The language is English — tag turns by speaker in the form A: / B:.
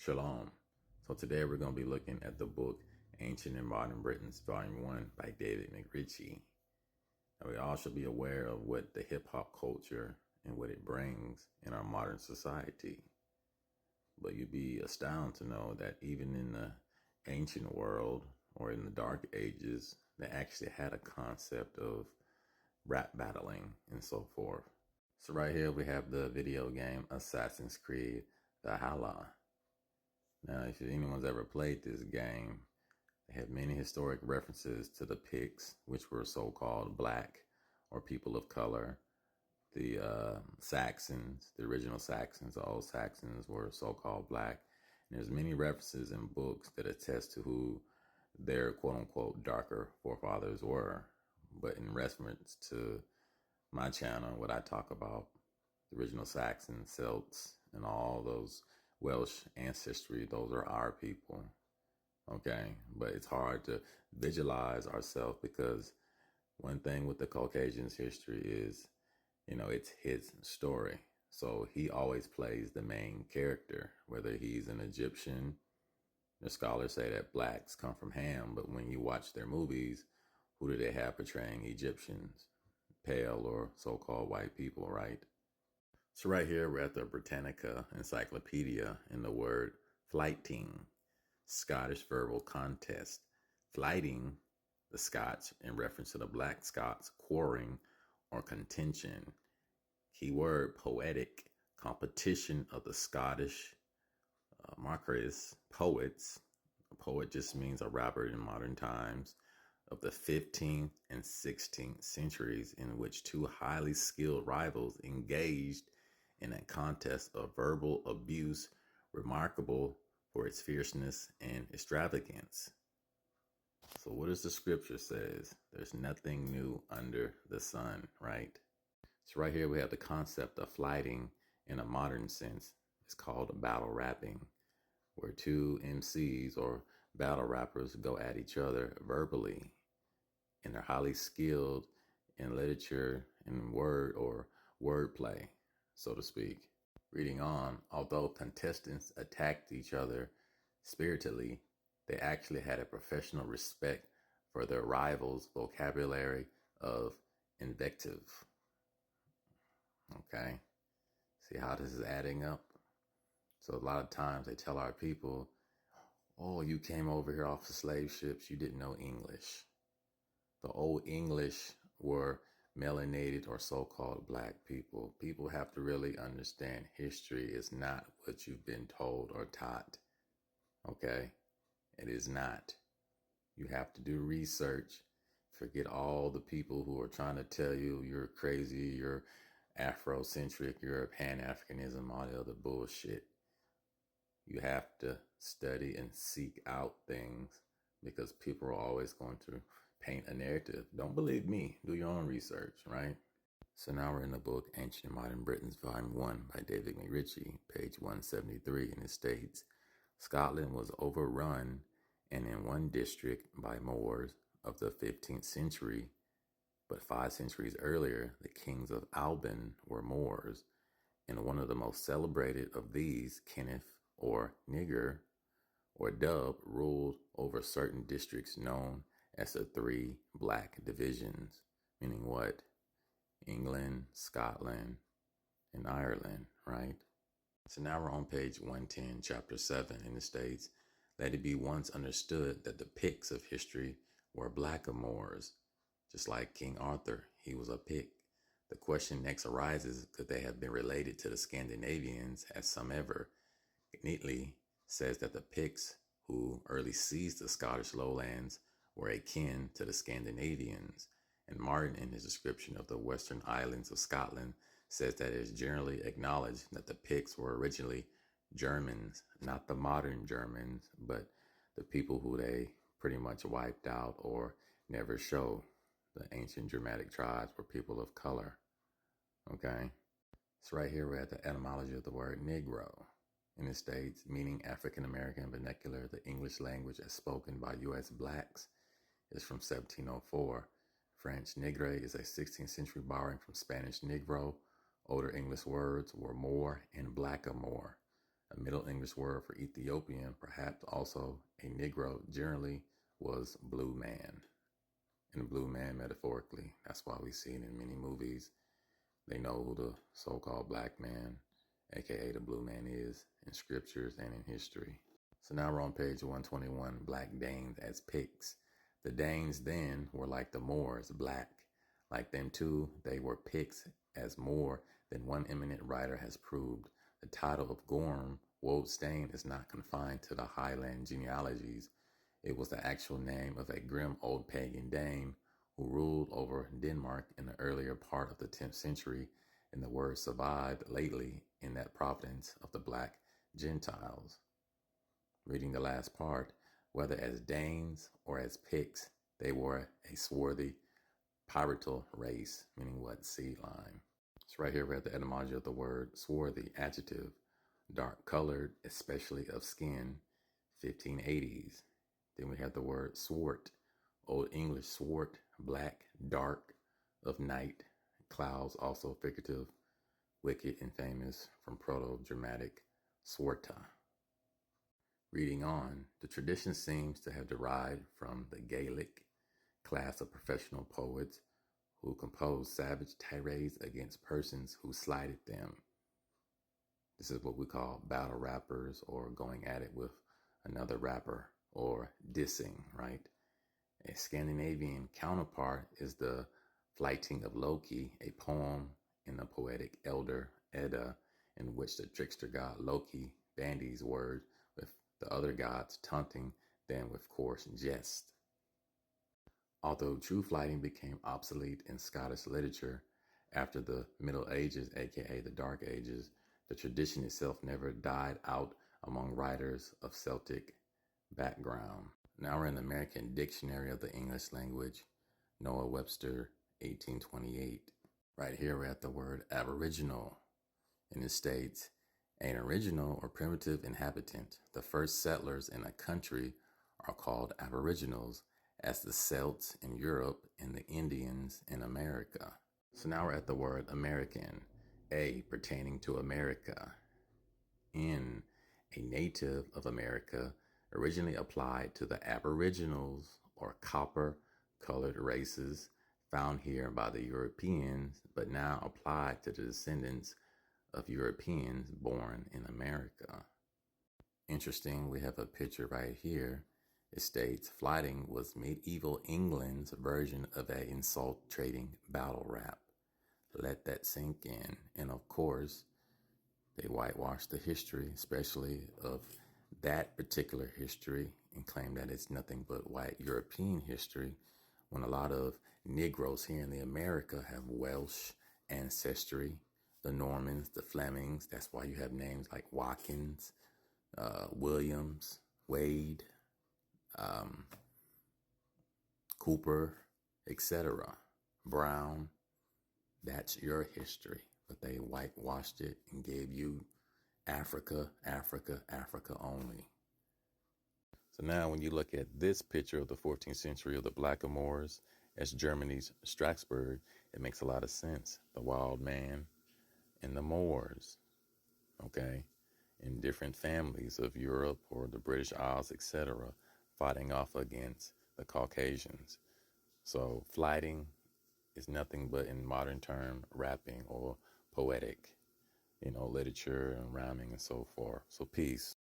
A: Shalom. So today we're going to be looking at the book Ancient and Modern Britons, Volume 1 by David McRitchie. Now we all should be aware of what the hip-hop culture and what it brings in our modern society. But you'd be astounded to know that even in the ancient world or in the dark ages, they actually had a concept of rap battling and so forth. So right here we have the video game Assassin's Creed Valhalla. Now, if anyone's ever played this game, they have many historic references to the Picts, which were so-called black or people of color. The Saxons, the original Saxons, the old Saxons were so-called black. And there's many references in books that attest to who their quote-unquote darker forefathers were. But in reference to my channel, what I talk about, the original Saxons, Celts, and all those Welsh ancestry, those are our people. Okay, but it's hard to visualize ourselves because one thing with the Caucasian's history is, it's his story. So he always plays the main character, whether he's an Egyptian. The scholars say that blacks come from Ham, but when you watch their movies, who do they have portraying Egyptians? Pale or so-called white people, right? So right here, we're at the Britannica Encyclopedia in the word flyting, Scottish verbal contest. Flyting, the Scots, in reference to the black Scots, quarreling or contention. Keyword poetic, competition of the Scottish makaris, poets. A poet just means a rapper in modern times, of the 15th and 16th centuries, in which two highly skilled rivals engaged in a contest of verbal abuse remarkable for its fierceness and extravagance. So what does the scripture says? There's nothing new under the sun, right? So right here we have the concept of flyting in a modern sense. It's called battle rapping, where two MCs or battle rappers go at each other verbally, and they're highly skilled in literature and word or wordplay, so to speak. Reading on, although contestants attacked each other spiritedly, they actually had a professional respect for their rivals' vocabulary of invective. Okay, see how this is adding up? So a lot of times they tell our people, oh, you came over here off the slave ships, you didn't know English. The old English were melanated or so-called black people. People have to really understand history is not what you've been told or taught. Okay? It is not. You have to do research. Forget all the people who are trying to tell you you're crazy, you're Afrocentric, you're Pan-Africanism, all the other bullshit. You have to study and seek out things because people are always going to paint a narrative. Don't believe me. Do your own research, right? So now we're in the book Ancient and Modern Britons, Volume 1 by David McRitchie, page 173, and it states, Scotland was overrun and in one district by Moors of the 15th century, but 5 centuries earlier, the kings of Alban were Moors, and one of the most celebrated of these, Kenneth or Nigger or Dub, ruled over certain districts known as the 3 black divisions, meaning what? England, Scotland, and Ireland, right? So now we're on page 110, chapter 7, and it states, let it be once understood that the Picts of history were blackamoors, just like King Arthur, he was a Pict. The question next arises, could they have been related to the Scandinavians, as some ever neatly says that the Picts, who early seized the Scottish lowlands, were akin to the Scandinavians, and Martin, in his description of the western islands of Scotland, says that it is generally acknowledged that the Picts were originally Germans, not the modern Germans, but the people who they pretty much wiped out or never show. The ancient Germanic tribes were people of color. Okay? So right here we're at the etymology of the word Negro. In the States, meaning African American vernacular, the English language as spoken by U.S. blacks is from 1704. French nègre is a 16th century borrowing from Spanish negro. Older English words were Moor and blackamoor. A Middle English word for Ethiopian, perhaps also a Negro, generally was blue man. And blue man metaphorically, that's why we see it in many movies. They know who the so-called black man, aka the blue man, is in scriptures and in history. So now we're on page 121, Black Danes as Picts. The Danes then were like the Moors, black. Like them too, they were Picts, as more than one eminent writer has proved. The title of Gorm, Wold Stain, is not confined to the Highland genealogies. It was the actual name of a grim old pagan Dane who ruled over Denmark in the earlier part of the 10th century, and the word survived lately in that province of the Black Gentiles. Reading the last part, whether as Danes or as Picts, they were a swarthy, piratal race, meaning what? Sea line. So right here we have the etymology of the word swarthy, adjective, dark colored, especially of skin, 1580s. Then we have the word swart, Old English swart, black, dark, of night, clouds, also figurative, wicked and famous, from Proto-Germanic swarta. Reading on, the tradition seems to have derived from the Gaelic class of professional poets who composed savage tirades against persons who slighted them. This is what we call battle rappers, or going at it with another rapper, or dissing, right? A Scandinavian counterpart is the Flyting of Loki, a poem in the Poetic elder Edda, in which the trickster-god Loki bandies words with the other gods, taunting them with coarse jests. Although true flyting became obsolete in Scottish literature after the Middle Ages, aka the Dark Ages, the tradition itself never died out among writers of Celtic background. Now we're in the American Dictionary of the English Language, Noah Webster, 1828. Right here we're at the word aboriginal, and it states, an original or primitive inhabitant. The first settlers in a country are called aboriginals, as the Celts in Europe and the Indians in America. So now we're at the word American. A, pertaining to America. N, a native of America, originally applied to the aboriginals or copper-colored races found here by the Europeans, but now applied to the descendants of Europeans born in America. Interesting, we have a picture right here. It states, flyting was medieval England's version of an insult-trading battle rap. Let that sink in. And of course, they whitewash the history, especially of that particular history, and claim that it's nothing but white European history, when a lot of Negroes here in the America have Welsh ancestry, the Normans, the Flemings. That's why you have names like Watkins, Williams, Wade, Cooper, etc. Brown. That's your history, but they whitewashed it and gave you Africa, Africa, Africa only. So now when you look at this picture of the 14th century of the Blackamoors as Germany's Strasbourg, it makes a lot of sense. The wild man and the Moors, okay, in different families of Europe or the British Isles, etc., fighting off against the Caucasians. So flyting is nothing but, in modern term, rapping or poetic, literature and rhyming and so forth. So peace.